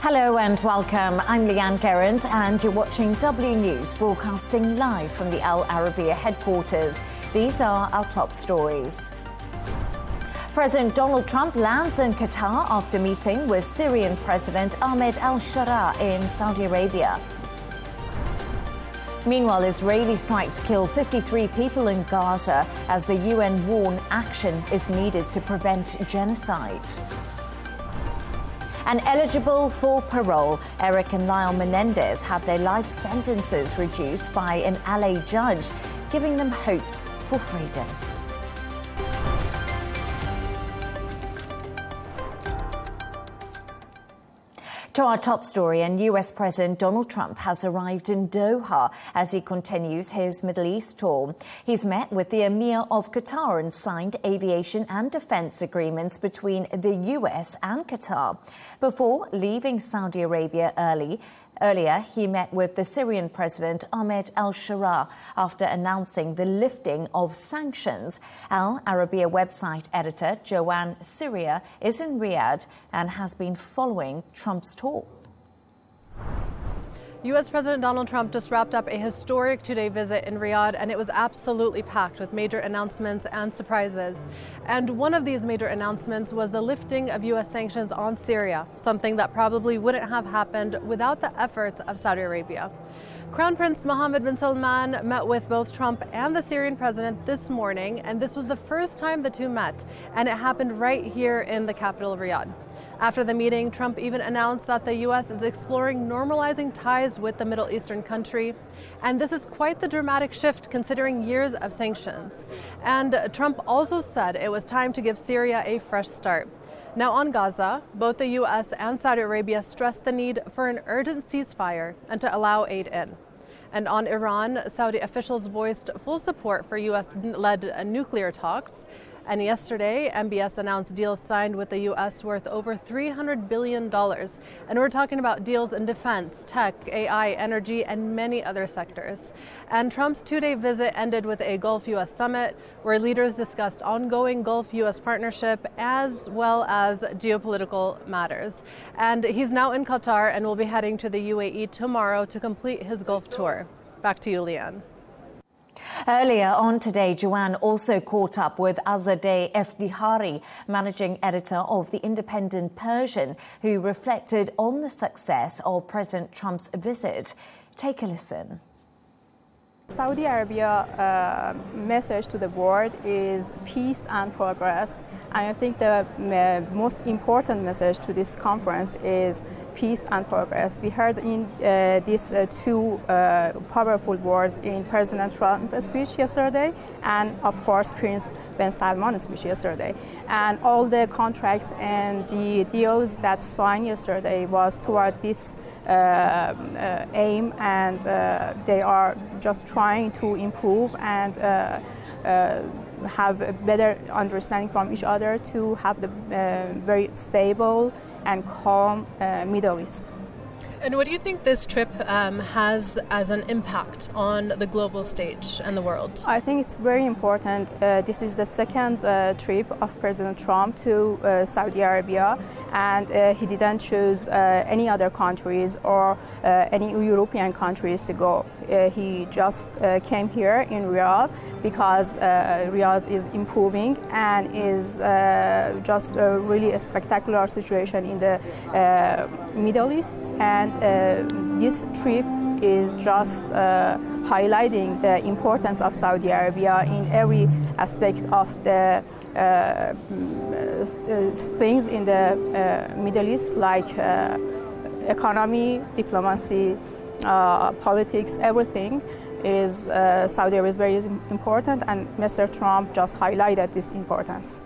Hello and welcome. I'm Leigh-Ann Gerrans and you're watching W News, broadcasting live from the Arabiya headquarters. These are our top stories. President Donald Trump lands in Qatar after meeting with Syrian President Ahmed al-Sharaa in Saudi Arabia. Meanwhile, Israeli strikes killed 53 people in Gaza as the UN warn action is needed to prevent genocide. And eligible for parole, Eric and Lyle Menendez have their life sentences reduced by an LA judge, giving them hopes for freedom. To our top story, and US President Donald Trump has arrived in Doha as he continues his Middle East tour. He's met with the Emir of Qatar and signed aviation and defense agreements between the US and Qatar. Before leaving Saudi Arabia Earlier, he met with the Syrian President Ahmed al-Sharaa after announcing the lifting of sanctions. Al-Arabiya website editor Joanne Syria is in Riyadh and has been following Trump's talk. U.S. President Donald Trump just wrapped up a historic two-day visit in Riyadh, and it was absolutely packed with major announcements and surprises. And one of these major announcements was the lifting of U.S. sanctions on Syria, something that probably wouldn't have happened without the efforts of Saudi Arabia. Crown Prince Mohammed bin Salman met with both Trump and the Syrian president this morning, and this was the first time the two met, and it happened right here in the capital of Riyadh. After the meeting, Trump even announced that the U.S. is exploring normalizing ties with the Middle Eastern country. And this is quite the dramatic shift considering years of sanctions. And Trump also said it was time to give Syria a fresh start. Now on Gaza, both the U.S. and Saudi Arabia stressed the need for an urgent ceasefire and to allow aid in. And on Iran, Saudi officials voiced full support for U.S.-led nuclear talks. And yesterday, MBS announced deals signed with the U.S. worth over $300 billion. And we're talking about deals in defense, tech, AI, energy, and many other sectors. And Trump's two-day visit ended with a Gulf-U.S. summit where leaders discussed ongoing Gulf-U.S. partnership as well as geopolitical matters. And he's now in Qatar and will be heading to the UAE tomorrow to complete his Gulf tour. Back to you, Leigh-Ann. Earlier on today, Joanne also caught up with Azadeh Efdihari, managing editor of The Independent Persian, who reflected on the success of President Trump's visit. Take a listen. Saudi Arabia message to the world is peace and progress. And I think the most important message to this conference is peace and progress. We heard in these two powerful words in President Trump's speech yesterday and, of course, Prince bin Salman's speech yesterday. And all the contracts and the deals that signed yesterday was toward this aim, and they are just trying to improve and have a better understanding from each other to have the very stable and calm Middle East. And what do you think this trip has as an impact on the global stage and the world? I think it's very important. This is the second trip of President Trump to Saudi Arabia, and he didn't choose any other countries or any European countries to go. He just came here in Riyadh because Riyadh is improving and is just really a spectacular situation in the Middle East. And this trip is just highlighting the importance of Saudi Arabia in every aspect of the things in the Middle East, like economy, diplomacy, politics, everything is Saudi Arabia is very important, and Mr. Trump just highlighted this importance.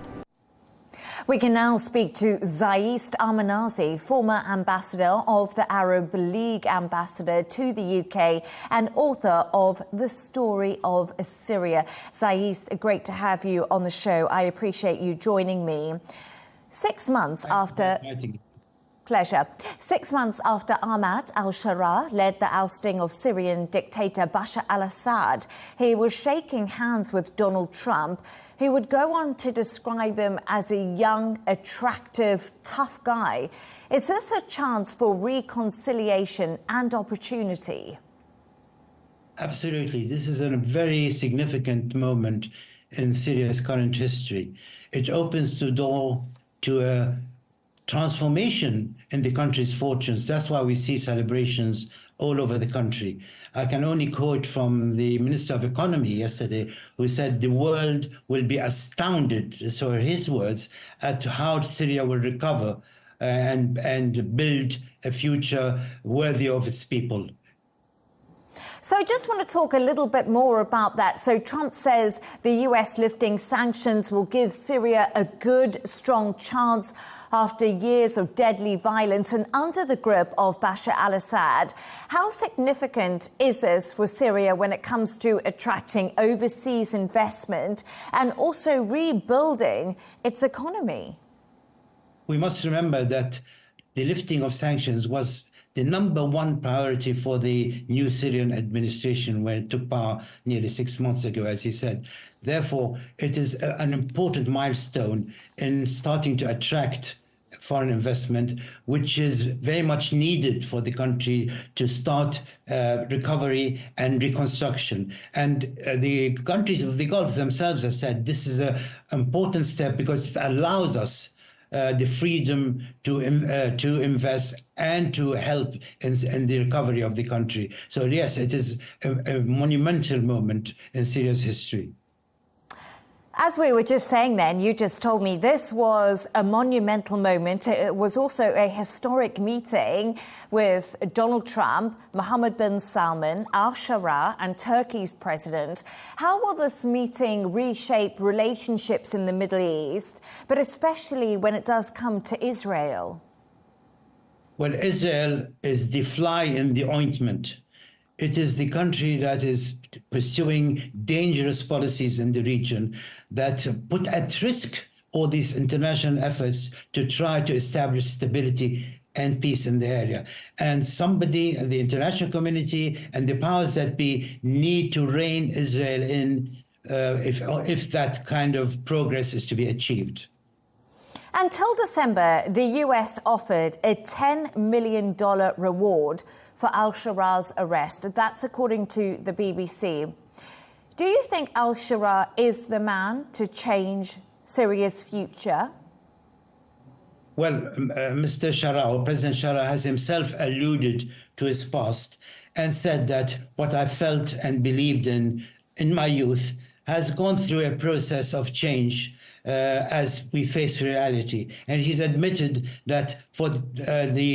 We can now speak to Zaist Armenazi, former ambassador of the Arab League ambassador to the UK and author of The Story of Syria. Zaist, great to have you on the show. I appreciate you joining me. 6 months after... Pleasure. 6 months after Ahmed al-Sharaa led the ousting of Syrian dictator Bashar al-Assad, he was shaking hands with Donald Trump, who would go on to describe him as a young, attractive, tough guy. Is this a chance for reconciliation and opportunity? Absolutely. This is a very significant moment in Syria's current history. It opens the door to a transformation in the country's fortunes. That's why we see celebrations all over the country. I can only quote from the Minister of Economy yesterday, who said the world will be astounded, so are his words, at how Syria will recover and build a future worthy of its people. So I just want to talk a little bit more about that. So Trump says the US lifting sanctions will give Syria a good, strong chance after years of deadly violence and under the grip of Bashar al-Assad. How significant is this for Syria when it comes to attracting overseas investment and also rebuilding its economy? We must remember that the lifting of sanctions was the #1 priority for the new Syrian administration when it took power nearly 6 months ago, as he said. Therefore, it is an important milestone in starting to attract foreign investment, which is very much needed for the country to start recovery and reconstruction. And the countries of the Gulf themselves have said this is an important step because it allows us the freedom to invest and to help in the recovery of the country. So yes, it is a monumental moment in Syria's history. As we were just saying then, you just told me this was a monumental moment. It was also a historic meeting with Donald Trump, Mohammed bin Salman, al-Sharaa and Turkey's president. How will this meeting reshape relationships in the Middle East, but especially when it does come to Israel? Well, Israel is the fly in the ointment. It is the country that is pursuing dangerous policies in the region that put at risk all these international efforts to try to establish stability and peace in the area. And the international community and the powers that be need to rein Israel in if that kind of progress is to be achieved. Until December, the US offered a $10 million reward for al-Sharaa's arrest. That's according to the BBC. Do you think al-Sharaa is the man to change Syria's future? Well, Mr. Sharaa, or President Sharaa, has himself alluded to his past and said that what I felt and believed in my youth has gone through a process of change as we face reality. And he's admitted that for the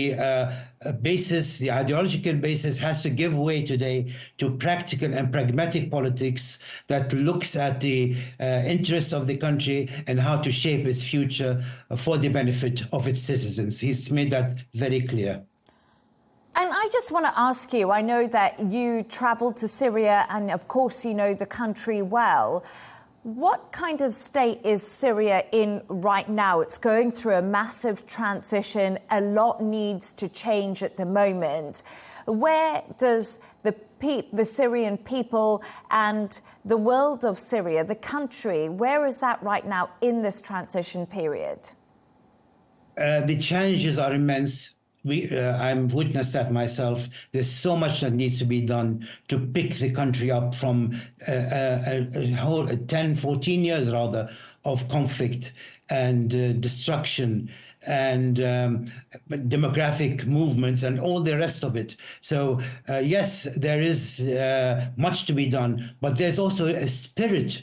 ideological basis has to give way today to practical and pragmatic politics that looks at the interests of the country and how to shape its future for the benefit of its citizens. He's made that very clear. And I just want to ask you, I know that you traveled to Syria and of course you know the country well. What kind of state is Syria in right now? It's going through a massive transition. A lot needs to change at the moment. Where does the Syrian people and the world of Syria, the country, where is that right now in this transition period? The challenges are immense. I'm witness that myself. There's so much that needs to be done to pick the country up from a whole 10, 14 years rather of conflict and destruction and demographic movements and all the rest of it. So yes, there is much to be done, but there's also a spirit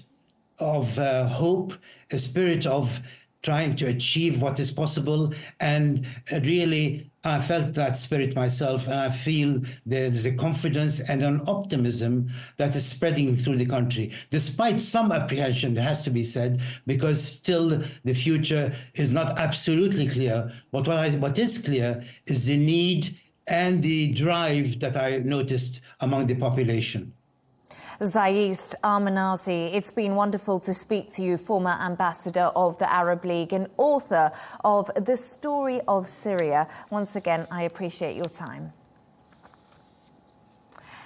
of hope, a spirit of trying to achieve what is possible. And really, I felt that spirit myself, and I feel there's a confidence and an optimism that is spreading through the country, despite some apprehension, it has to be said, because still the future is not absolutely clear. But what is clear is the need and the drive that I noticed among the population. Zaist Armanazi, it's been wonderful to speak to you, former ambassador of the Arab League and author of The Story of Syria. Once again, I appreciate your time.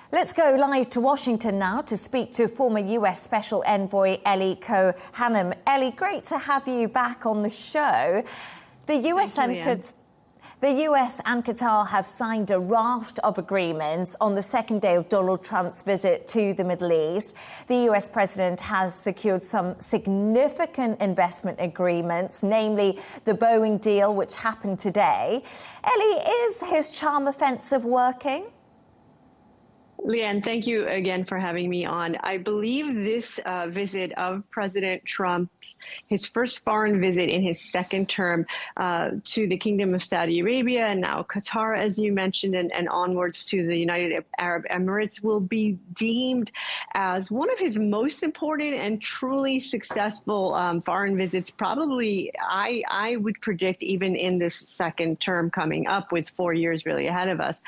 Let's go live to Washington now to speak to former US Special Envoy Ellie Coe-Hannem. Ellie, great to have you back on the show. The US and Qatar have signed a raft of agreements on the second day of Donald Trump's visit to the Middle East. The US president has secured some significant investment agreements, namely the Boeing deal, which happened today. Ellie, is his charm offensive working? Leigh-Ann, thank you again for having me on. I believe this visit of President Trump, his first foreign visit in his second term to the Kingdom of Saudi Arabia and now Qatar, as you mentioned, and onwards to the United Arab Emirates, will be deemed as one of his most important and truly successful foreign visits, probably, I would predict, even in this second term coming up, with 4 years really ahead of us.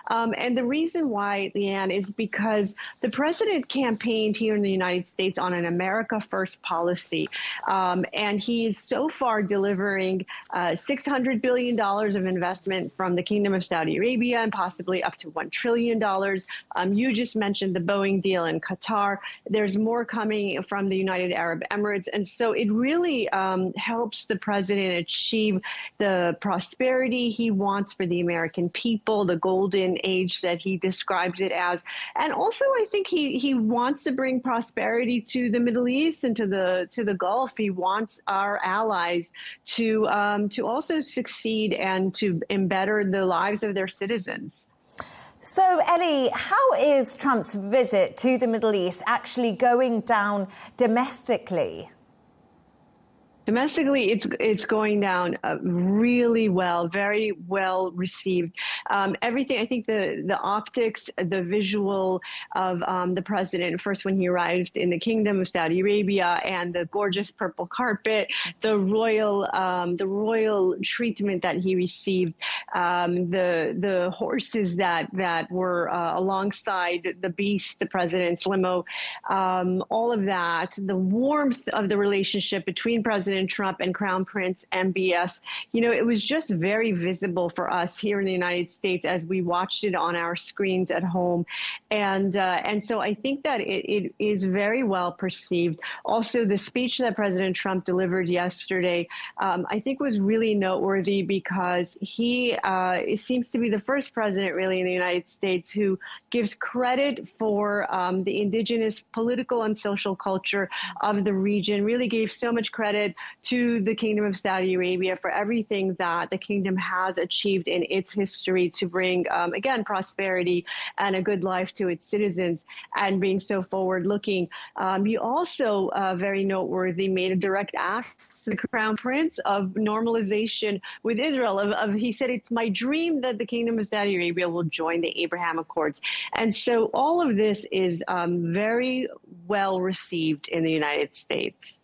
And the reason why, Leigh-Ann, is because the president campaigned here in the United States on an America First policy. And he is so far delivering $600 billion of investment from the Kingdom of Saudi Arabia and possibly up to $1 trillion. You just mentioned the Boeing deal in Qatar. There's more coming from the United Arab Emirates. And so it really helps the president achieve the prosperity he wants for the American people, the golden age that he describes it as. And also, I think he wants to bring prosperity to the Middle East and to the Gulf. He wants our allies to also succeed and to better the lives of their citizens. So, Ellie, how is Trump's visit to the Middle East actually going down domestically? Domestically, it's going down really well, very well received. Everything, I think the optics, the visual of the president, first when he arrived in the Kingdom of Saudi Arabia, and the gorgeous purple carpet, the royal treatment that he received, the horses that were alongside the beast, the president's limo, all of that, the warmth of the relationship between President Trump and Crown Prince MBS, it was just very visible for us here in the United States as we watched it on our screens at home. And so I think that it is very well perceived. Also, the speech that President Trump delivered yesterday, I think was really noteworthy because he seems to be the first president really in the United States who gives credit for the indigenous political and social culture of the region, really gave so much credit to the Kingdom of Saudi Arabia for everything that the kingdom has achieved in its history to bring, again, prosperity and a good life to its citizens, and being so forward-looking. He also, very noteworthy, made a direct ask to the Crown Prince of normalization with Israel. He said, "It's my dream that the Kingdom of Saudi Arabia will join the Abraham Accords." And so all of this is very well received in the United States.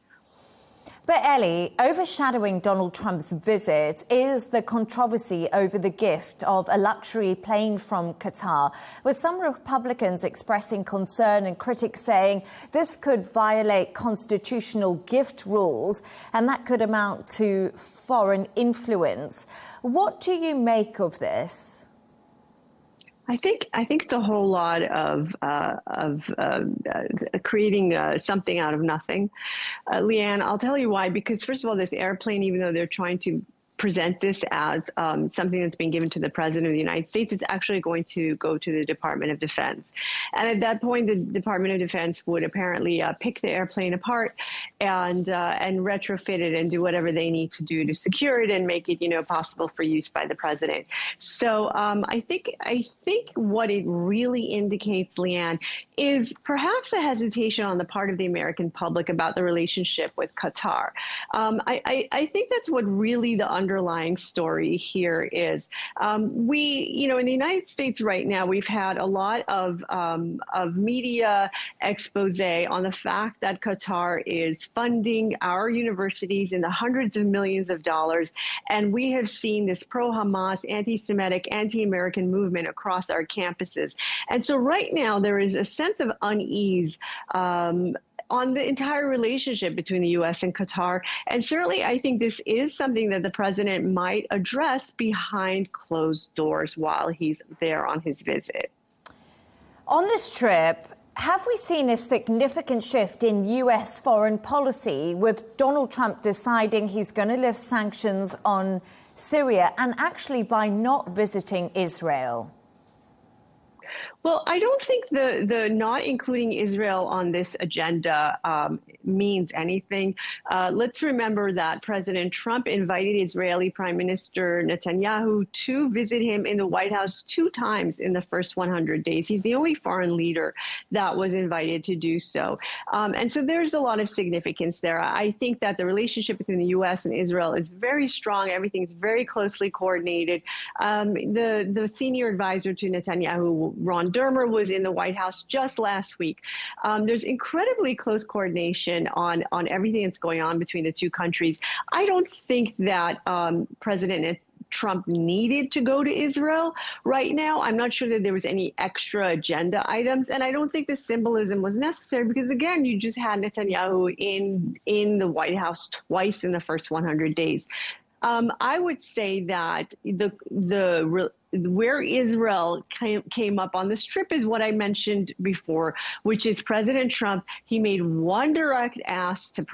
But Ellie, overshadowing Donald Trump's visit is the controversy over the gift of a luxury plane from Qatar, with some Republicans expressing concern and critics saying this could violate constitutional gift rules and that could amount to foreign influence. What do you make of this? I think it's a whole lot of creating something out of nothing. Leigh-Ann, I'll tell you why. Because first of all, this airplane, even though they're trying to present this as something that's been given to the President of the United States, it's actually going to go to the Department of Defense. And at that point, the Department of Defense would apparently pick the airplane apart and retrofit it and do whatever they need to do to secure it and make it, possible for use by the President. So I think what it really indicates, Leigh-Ann, is perhaps a hesitation on the part of the American public about the relationship with Qatar. I think that's what really the underlying story here is. In the United States right now, we've had a lot of media expose on the fact that Qatar is funding our universities in the hundreds of millions of dollars. And we have seen this pro-Hamas, anti-Semitic, anti-American movement across our campuses. And so right now there is a sense of unease on the entire relationship between the US and Qatar. And certainly I think this is something that the president might address behind closed doors while he's there on his visit. On this trip, have we seen a significant shift in US foreign policy, with Donald Trump deciding he's going to lift sanctions on Syria and actually by not visiting Israel? Well, I don't think the not including Israel on this agenda means anything. Let's remember that President Trump invited Israeli Prime Minister Netanyahu to visit him in the White House 2 times in the first 100 days. He's the only foreign leader that was invited to do so. And so there's a lot of significance there. I think that the relationship between the U.S. and Israel is very strong. Everything's very closely coordinated. The senior advisor to Netanyahu, Ron Dermer, was in the White House just last week. There's incredibly close coordination on everything that's going on between the two countries. I don't think that President Trump needed to go to Israel right now. I'm not sure that there was any extra agenda items, and I don't think the symbolism was necessary because, again, you just had Netanyahu in the White House twice in the first 100 days. I would say that where Israel came up on this trip is what I mentioned before, which is President Trump. He made one direct ask to the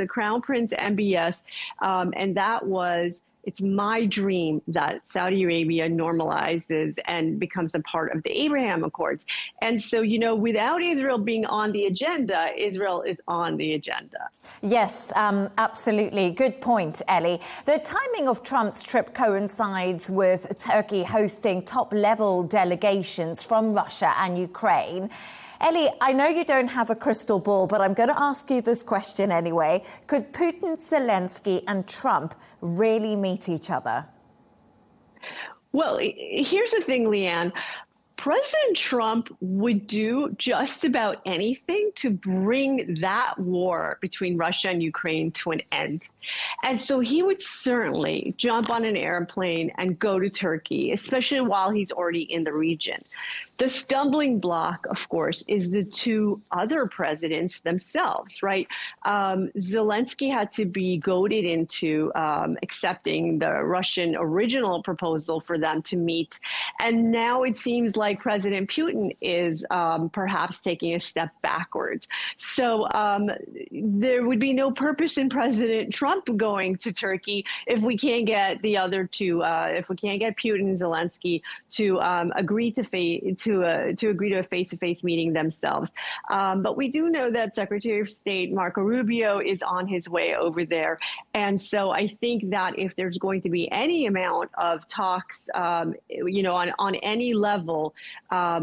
Crown Prince MBS, and that was, it's my dream that Saudi Arabia normalizes and becomes a part of the Abraham Accords. And so, without Israel being on the agenda, Israel is on the agenda. Yes, absolutely. Good point, Ellie. The timing of Trump's trip coincides with Turkey hosting top-level delegations from Russia and Ukraine. Ellie, I know you don't have a crystal ball, but I'm going to ask you this question anyway. Could Putin, Zelensky and Trump really meet each other? Well, here's the thing, Leigh-Ann. President Trump would do just about anything to bring that war between Russia and Ukraine to an end. And so he would certainly jump on an airplane and go to Turkey, especially while he's already in the region. The stumbling block, of course, is the 2 other presidents themselves, right? Zelensky had to be goaded into accepting the Russian original proposal for them to meet. And now it seems like President Putin is perhaps taking a step backwards. So there would be no purpose in President Trump going to Turkey if we can't get the other 2, if we can't get Putin and Zelensky to agree to a face-to-face meeting themselves. But we do know that Secretary of State Marco Rubio is on his way over there. And so I think that if there's going to be any amount of talks, on any level,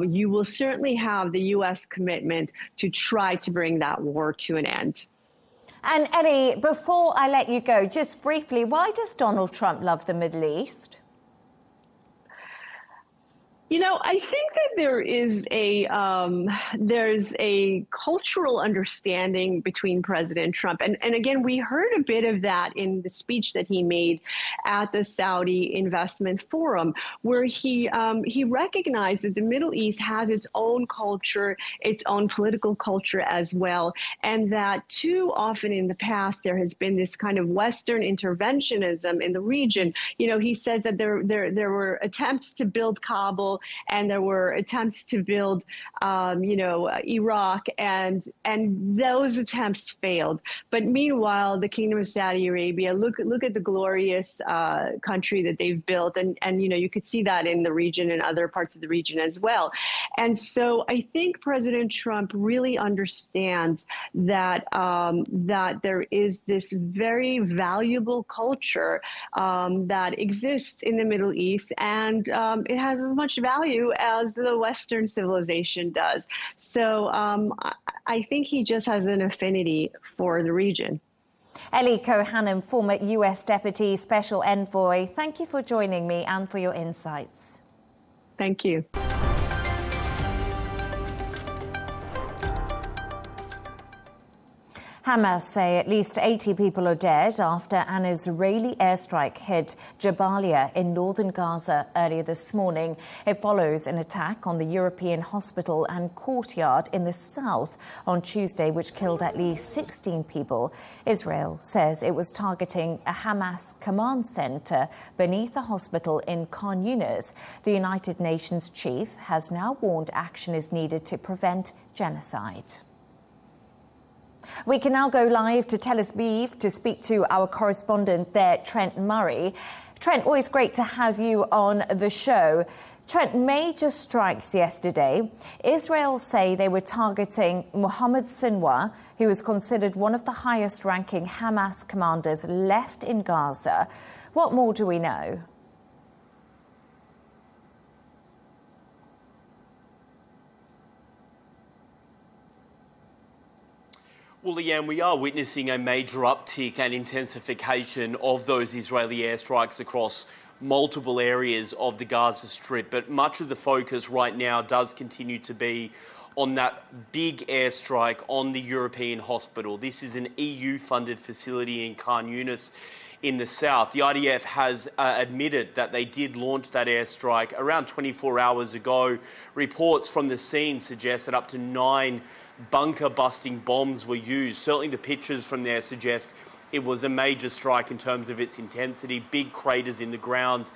you will certainly have the U.S. commitment to try to bring that war to an end. And Ellie, before I let you go, just briefly, why does Donald Trump love the Middle East? I think that there's a cultural understanding between President Trump. And again, we heard a bit of that in the speech that he made at the Saudi Investment Forum, where he recognized that the Middle East has its own culture, its own political culture as well, and that too often in the past there has been this kind of Western interventionism in the region. He says that there were attempts to build Kabul, and there were attempts to build, Iraq, and those attempts failed. But meanwhile, the Kingdom of Saudi Arabia, look at the glorious country that they've built, and you could see that in the region and other parts of the region as well. And so I think President Trump really understands that that there is this very valuable culture that exists in the Middle East, and it has as much value as the Western civilization does. So I think he just has an affinity for the region. Eli Kohanim, former US Deputy Special Envoy, thank you for joining me and for your insights. Thank you. Hamas say at least 80 people are dead after an Israeli airstrike hit Jabalia in northern Gaza earlier this morning. It follows an attack on the European hospital and courtyard in the south on Tuesday, which killed at least 16 people. Israel says it was targeting a Hamas command center beneath a hospital in Khan Yunis. The United Nations chief has now warned action is needed to prevent genocide. We can now go live to Tel Aviv to speak to our correspondent there, Trent Murray. Trent, always great to have you on the show. Trent, major strikes yesterday. Israel say they were targeting Mohammed Sinwar, who is considered one of the highest-ranking Hamas commanders left in Gaza. What more do we know? Well, Leigh-Ann, we are witnessing a major uptick and intensification of those Israeli airstrikes across multiple areas of the Gaza Strip. But much of the focus right now does continue to be on that big airstrike on the European hospital. This is an EU-funded facility in Khan Yunis in the south. The IDF has admitted that they did launch that airstrike around 24 hours ago. Reports from the scene suggest that up to 9 bunker-busting bombs were used. Certainly the pictures from there suggest it was a major strike in terms of its intensity, big craters in the ground,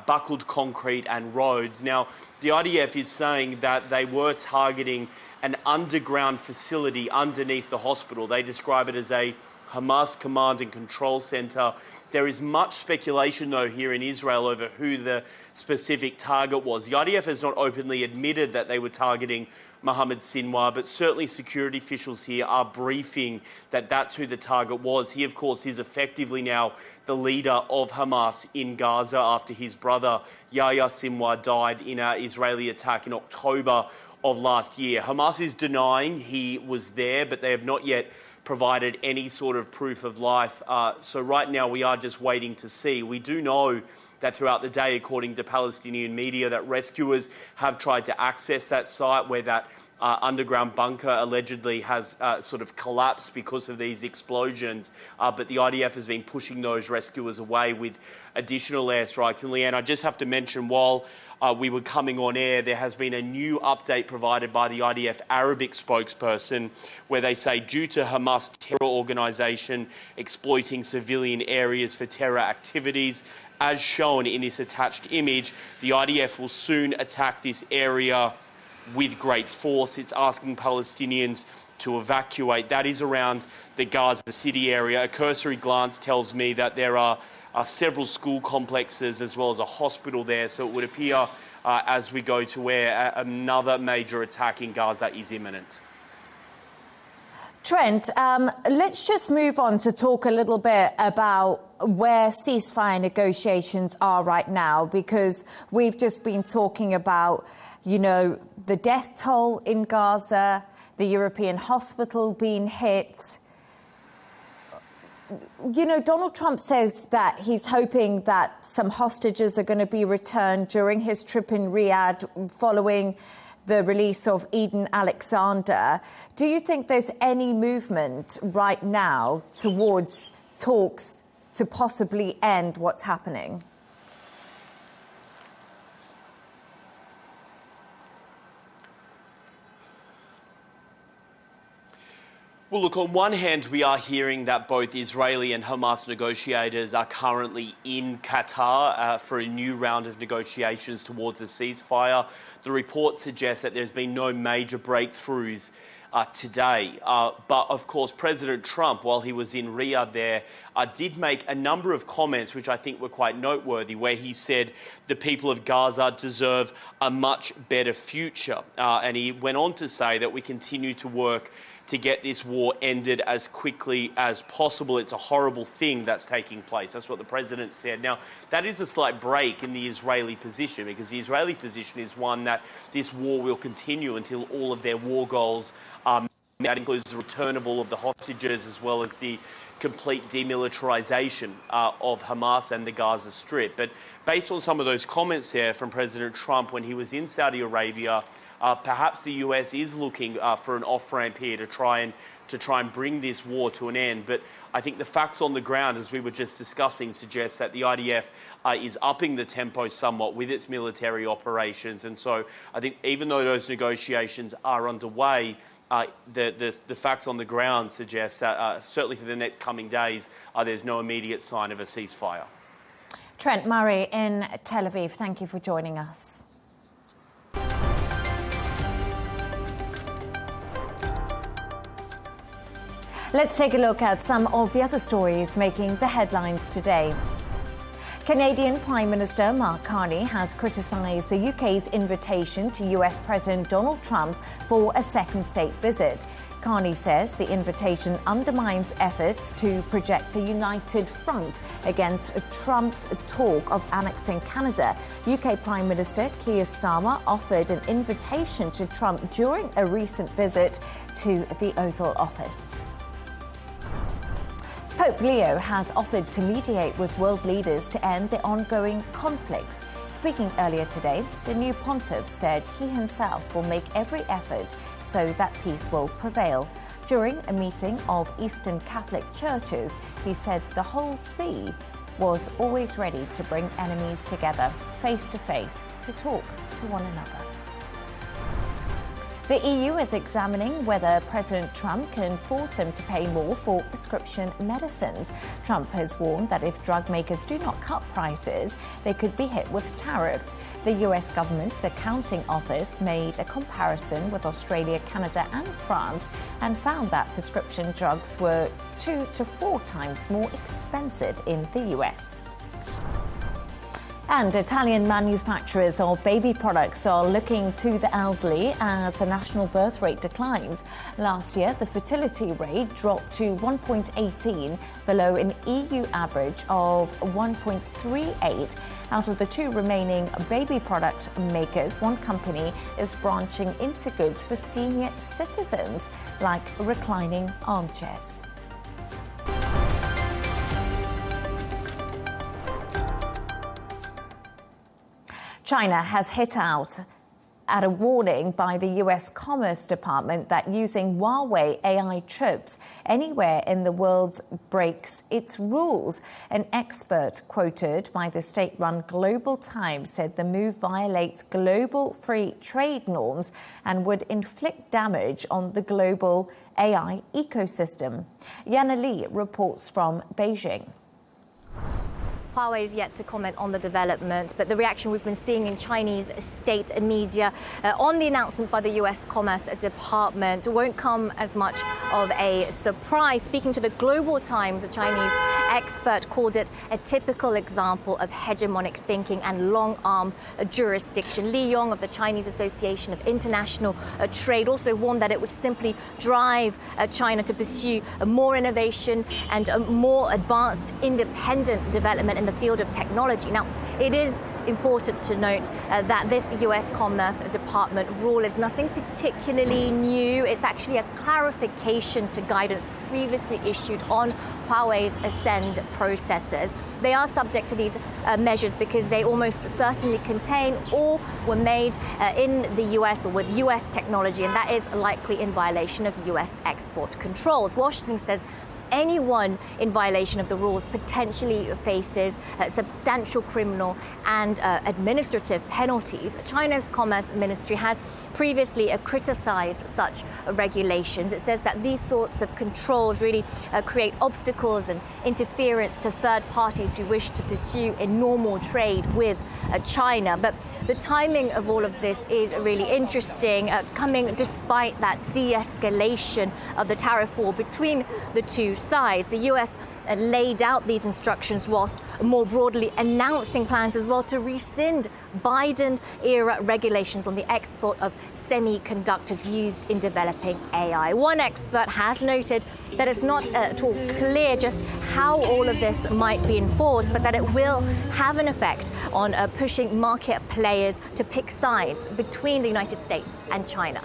buckled concrete and roads. Now, the IDF is saying that they were targeting an underground facility underneath the hospital. They describe it as a Hamas command and control center. There is much speculation, though, here in Israel over who the specific target was. The IDF has not openly admitted that they were targeting Mohammed Sinwar, but certainly security officials here are briefing that that's who the target was. He, of course, is effectively now the leader of Hamas in Gaza after his brother Yahya Sinwar died in an Israeli attack in October of last year. Hamas is denying he was there, but they have not yet provided any sort of proof of life. So right now we are just waiting to see. We do know that throughout the day, according to Palestinian media, that rescuers have tried to access that site where that underground bunker allegedly has sort of collapsed because of these explosions. But the IDF has been pushing those rescuers away with additional airstrikes. And Leigh-Ann, I just have to mention, while we were coming on air, there has been a new update provided by the IDF Arabic spokesperson where they say due to Hamas terror organisation exploiting civilian areas for terror activities, as shown in this attached image, the IDF will soon attack this area with great force. It's asking Palestinians to evacuate. That is around the Gaza City area. A cursory glance tells me that there are several school complexes as well as a hospital there. So it would appear as we go to air, another major attack in Gaza is imminent. Trent, let's just move on to talk a little bit about where ceasefire negotiations are right now, because we've just been talking about, you know, the death toll in Gaza, the European hospital being hit. You know, Donald Trump says that he's hoping that some hostages are going to be returned during his trip in Riyadh following the release of Eden Alexander. Do you think there's any movement right now towards talks to possibly end what's happening? Well, look, on one hand, we are hearing that both Israeli and Hamas negotiators are currently in Qatar for a new round of negotiations towards a ceasefire. The report suggests that there's been no major breakthroughs today. But, of course, President Trump, while he was in Riyadh there, did make a number of comments which I think were quite noteworthy, where he said the people of Gaza deserve a much better future. And he went on to say that we continue to work to get this war ended as quickly as possible. It's a horrible thing that's taking place. That's what the president said. Now, that is a slight break in the Israeli position, because the Israeli position is one that this war will continue until all of their war goals are That includes the return of all of the hostages as well as the complete demilitarization of Hamas and the Gaza Strip. But based on some of those comments here from President Trump when he was in Saudi Arabia, perhaps the US is looking for an off-ramp here to try and bring this war to an end. But I think the facts on the ground, as we were just discussing, suggest that the IDF is upping the tempo somewhat with its military operations. And so I think even though those negotiations are underway, the facts on the ground suggest that certainly for the next coming days, there's no immediate sign of a ceasefire. Trent Murray in Tel Aviv, thank you for joining us. Let's take a look at some of the other stories making the headlines today. Canadian Prime Minister Mark Carney has criticised the UK's invitation to US President Donald Trump for a second state visit. Carney says the invitation undermines efforts to project a united front against Trump's talk of annexing Canada. UK Prime Minister Keir Starmer offered an invitation to Trump during a recent visit to the Oval Office. Pope Leo has offered to mediate with world leaders to end the ongoing conflicts. Speaking earlier today, the new pontiff said he himself will make every effort so that peace will prevail. During a meeting of Eastern Catholic churches, he said the whole see was always ready to bring enemies together, face to face, to talk to one another. The EU is examining whether President Trump can force him to pay more for prescription medicines. Trump has warned that if drug makers do not cut prices, they could be hit with tariffs. The US Government Accounting Office made a comparison with Australia, Canada and France and found that prescription drugs were 2 to 4 times more expensive in the US. And Italian manufacturers of baby products are looking to the elderly as the national birth rate declines. Last year, the fertility rate dropped to 1.18, below an EU average of 1.38. Out of the 2 remaining baby product makers, one company is branching into goods for senior citizens, like reclining armchairs. China has hit out at a warning by the US Commerce Department that using Huawei AI chips anywhere in the world breaks its rules. An expert quoted by the state-run Global Times said the move violates global free trade norms and would inflict damage on the global AI ecosystem. Yana Li reports from Beijing. Huawei is yet to comment on the development, but the reaction we've been seeing in Chinese state media on the announcement by the US Commerce Department won't come as much of a surprise. Speaking to the Global Times, a Chinese expert called it a typical example of hegemonic thinking and long-arm jurisdiction. Li Yong of the Chinese Association of International Trade also warned that it would simply drive China to pursue more innovation and a more advanced independent development in the field of technology. Now, it is important to note that this US Commerce Department rule is nothing particularly new. It's actually a clarification to guidance previously issued on Huawei's Ascend processors. They are subject to these measures because they almost certainly contain or were made in the US or with US technology, and that is likely in violation of US export controls. Washington says anyone in violation of the rules potentially faces substantial criminal and administrative penalties. China's Commerce Ministry has previously criticized such regulations. It says that these sorts of controls really create obstacles and interference to third parties who wish to pursue a normal trade with China. But the timing of all of this is really interesting, coming despite that de-escalation of the tariff war between the two sides. The US laid out these instructions whilst more broadly announcing plans as well to rescind Biden-era regulations on the export of semiconductors used in developing AI. One expert has noted that it's not at all clear just how all of this might be enforced, but that it will have an effect on pushing market players to pick sides between the United States and China.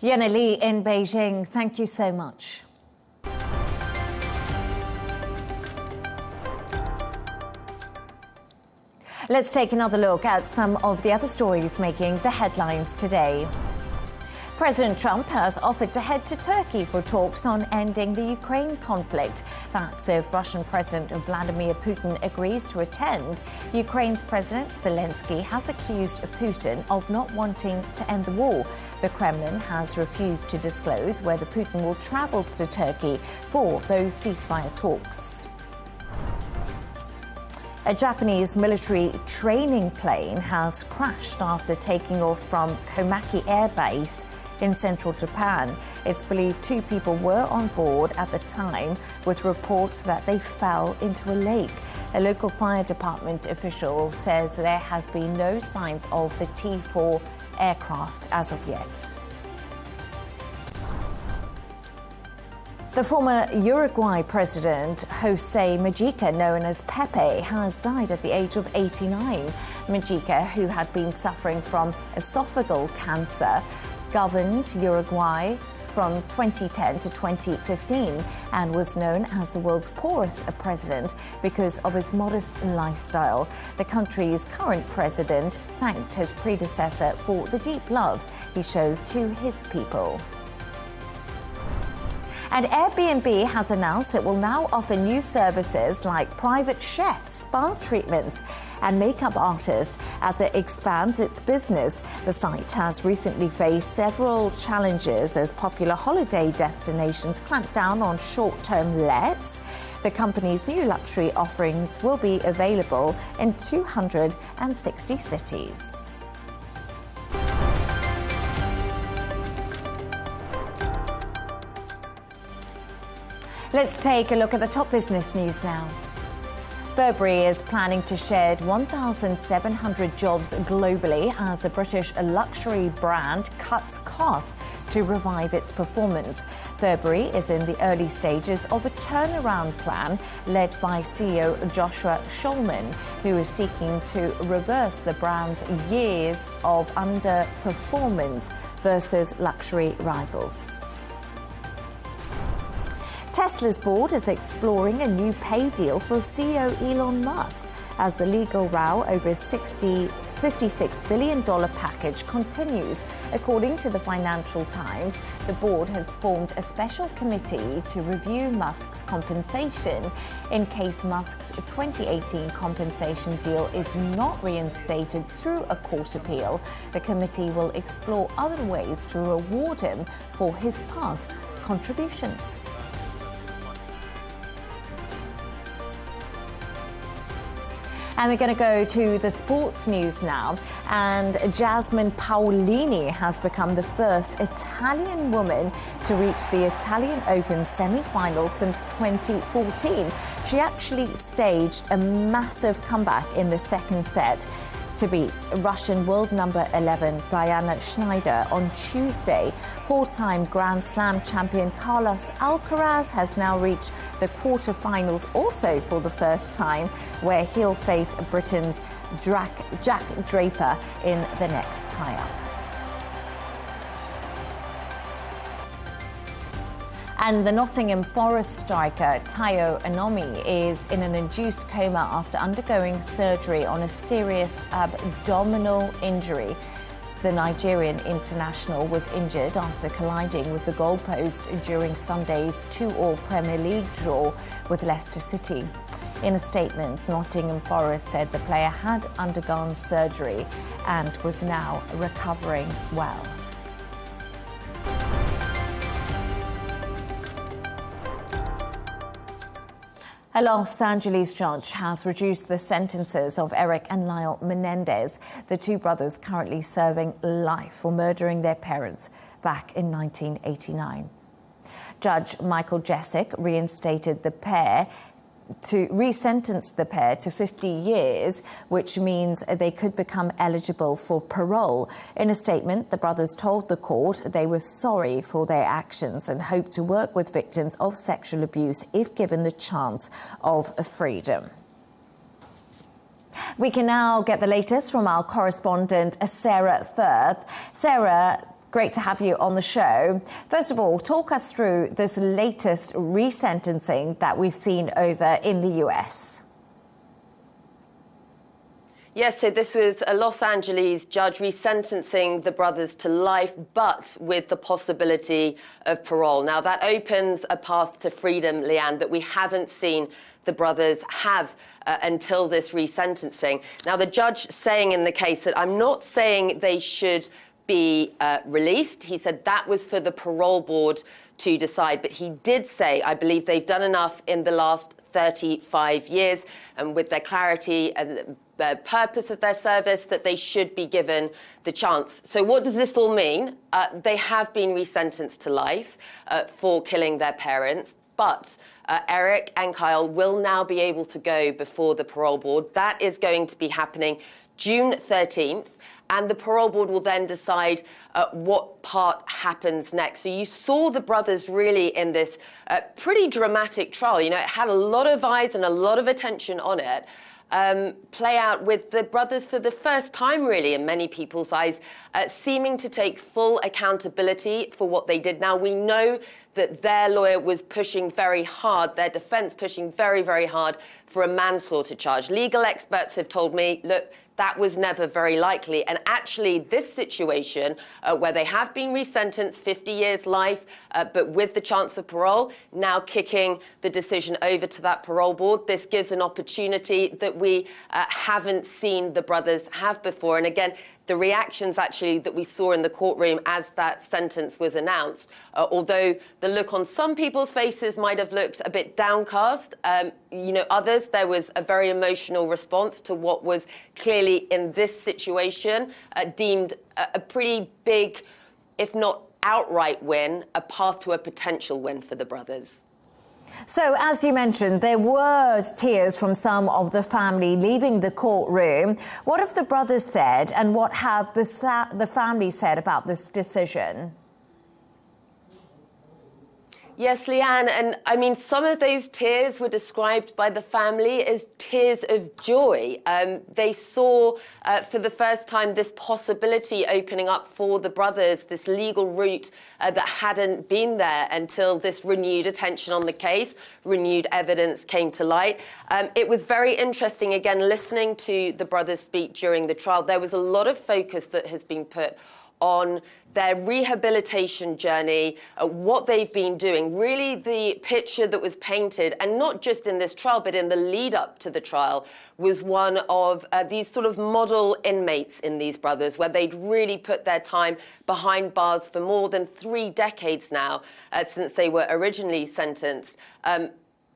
Yana Lee in Beijing, thank you so much. Let's take another look at some of the other stories making the headlines today. President Trump has offered to head to Turkey for talks on ending the Ukraine conflict. That's if Russian President Vladimir Putin agrees to attend. Ukraine's President Zelensky has accused Putin of not wanting to end the war. The Kremlin has refused to disclose whether Putin will travel to Turkey for those ceasefire talks. A Japanese military training plane has crashed after taking off from Komaki Air Base in central Japan. It's believed 2 people were on board at the time, with reports that they fell into a lake. A local fire department official says there has been no signs of the T-4 aircraft as of yet. The former Uruguay president, José Mujica, known as Pepe, has died at the age of 89. Mujica, who had been suffering from esophageal cancer, governed Uruguay from 2010 to 2015 and was known as the world's poorest president because of his modest lifestyle. The country's current president thanked his predecessor for the deep love he showed to his people. And Airbnb has announced it will now offer new services like private chefs, spa treatments, and makeup artists as it expands its business. The site has recently faced several challenges as popular holiday destinations clamp down on short-term lets. The company's new luxury offerings will be available in 260 cities. Let's take a look at the top business news now. Burberry is planning to shed 1,700 jobs globally as the British luxury brand cuts costs to revive its performance. Burberry is in the early stages of a turnaround plan led by CEO Joshua Schulman, who is seeking to reverse the brand's years of underperformance versus luxury rivals. Tesla's board is exploring a new pay deal for CEO Elon Musk as the legal row over his $56 billion package continues. According to the Financial Times, the board has formed a special committee to review Musk's compensation. In case Musk's 2018 compensation deal is not reinstated through a court appeal, the committee will explore other ways to reward him for his past contributions. And we're going to go to the sports news now. And Jasmine Paolini has become the first Italian woman to reach the Italian Open semi-final since 2014. She actually staged a massive comeback in the second set to beat Russian world number 11 Diana Schneider on Tuesday. 4-time Grand Slam champion Carlos Alcaraz has now reached the quarterfinals also for the first time, where he'll face Britain's Jack Draper in the next tie-up. And the Nottingham Forest striker Tayo Inomi is in an induced coma after undergoing surgery on a serious abdominal injury. The Nigerian international was injured after colliding with the goalpost during Sunday's 2-2 Premier League draw with Leicester City. In a statement, Nottingham Forest said the player had undergone surgery and was now recovering well. A Los Angeles judge has reduced the sentences of Eric and Lyle Menendez, the 2 brothers currently serving life for murdering their parents back in 1989. Judge Michael Jessic resentenced the pair to 50 years, which means they could become eligible for parole. In a statement, the brothers told the court they were sorry for their actions and hope to work with victims of sexual abuse if given the chance of freedom. We can now get the latest from our correspondent, Sarah Firth. Sarah, Great to have you on the show. First of all, talk us through this latest resentencing that we've seen over in the US. Yes, so this was a Los Angeles judge resentencing the brothers to life, but with the possibility of parole. Now, that opens a path to freedom, Leigh-Ann, that we haven't seen the brothers have until this resentencing. Now, the judge saying in the case that I'm not saying they should be released. He said that was for the parole board to decide. But he did say, I believe they've done enough in the last 35 years, and with their clarity and the purpose of their service, that they should be given the chance. So what does this all mean? They have been resentenced to life for killing their parents, but Eric and Kyle will now be able to go before the parole board. That is going to be happening June 13th. And the parole board will then decide what part happens next. So you saw the brothers really in this pretty dramatic trial. You know, it had a lot of eyes and a lot of attention on it. Play out with the brothers for the first time, really, in many people's eyes, seeming to take full accountability for what they did. Now, we know that their lawyer was pushing very hard, their defense pushing very, very hard for a manslaughter charge. Legal experts have told me, look, that was never very likely. And actually, this situation, where they have been resentenced 50 years life, but with the chance of parole, now kicking the decision over to that parole board, this gives an opportunity that we haven't seen the brothers have before. And again, the reactions actually that we saw in the courtroom as that sentence was announced, although the look on some people's faces might have looked a bit downcast, you know, others, there was a very emotional response to what was clearly in this situation deemed a pretty big, if not outright win, a path to a potential win for the brothers. So, as you mentioned, there were tears from some of the family leaving the courtroom. What have the brothers said, and what have the family said about this decision? Yes, Leigh-Ann, and I mean, some of those tears were described by the family as tears of joy. They saw for the first time this possibility opening up for the brothers, this legal route that hadn't been there until this renewed attention on the case, renewed evidence came to light. It was very interesting, again, listening to the brothers speak during the trial. There was a lot of focus that has been put on their rehabilitation journey, what they've been doing. Really, the picture that was painted, and not just in this trial, but in the lead up to the trial, was one of these sort of model inmates in these brothers, where they'd really put their time behind bars for more than 3 decades now, since they were originally sentenced.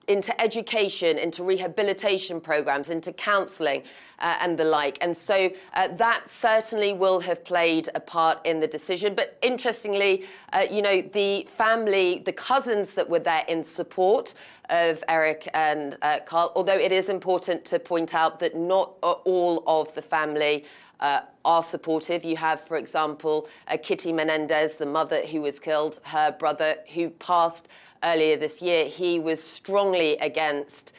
Into education, into rehabilitation programs, into counselling and the like. And so that certainly will have played a part in the decision. But interestingly, you know, the family, the cousins that were there in support of Eric and Carl, although it is important to point out that not all of the family are supportive. You have, for example, Kitty Menendez, the mother who was killed, her brother who passed earlier this year. He was strongly against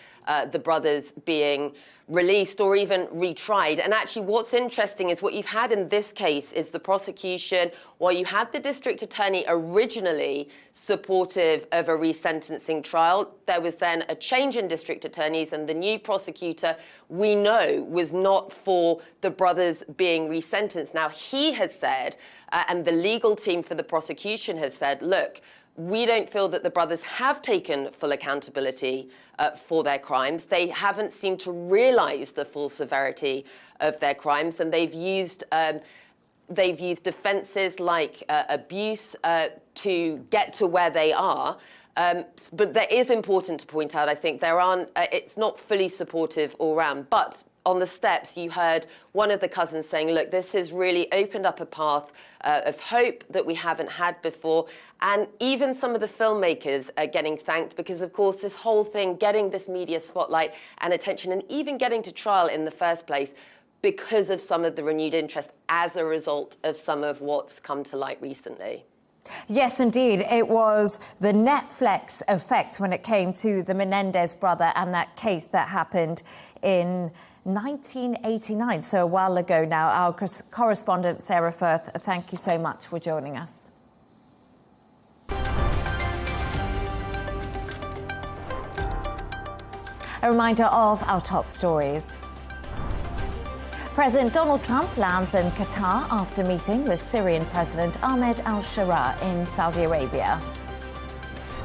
the brothers being released or even retried. And actually what's interesting is what you've had in this case is the prosecution, while you had the district attorney originally supportive of a resentencing trial, there was then a change in district attorneys, and the new prosecutor, we know, was not for the brothers being resentenced. Now, he has said, and the legal team for the prosecution has said, look, we don't feel that the brothers have taken full accountability for their crimes. They haven't seemed to realize the full severity of their crimes, and they've used defenses like abuse to get to where they are. But that is important to point out. I think it's not fully supportive all around. But on the steps, you heard one of the cousins saying, look, this has really opened up a path of hope that we haven't had before. And even some of the filmmakers are getting thanked because, of course, this whole thing, getting this media spotlight and attention, and even getting to trial in the first place, because of some of the renewed interest as a result of some of what's come to light recently. Yes, indeed. It was the Netflix effect when it came to the Menendez brother and that case that happened in 1989, so a while ago now. Our correspondent, Sarah Firth, thank you so much for joining us. A reminder of our top stories. President Donald Trump lands in Qatar after meeting with Syrian President Ahmed al-Sharaa in Saudi Arabia.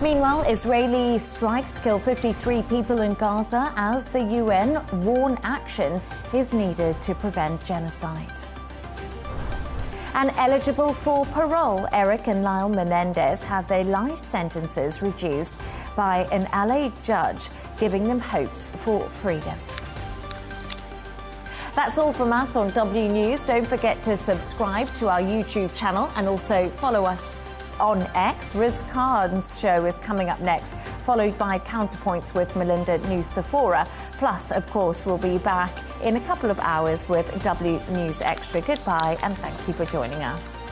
Meanwhile, Israeli strikes kill 53 people in Gaza as the UN warn action is needed to prevent genocide. And eligible for parole, Eric and Lyle Menendez have their life sentences reduced by an LA judge, giving them hopes for freedom. That's all from us on W News. Don't forget to subscribe to our YouTube channel and also follow us on X. Riz Khan's show is coming up next, followed by Counterpoints with Melinda Nusafora. Plus, of course, we'll be back in a couple of hours with W News Extra. Goodbye and thank you for joining us.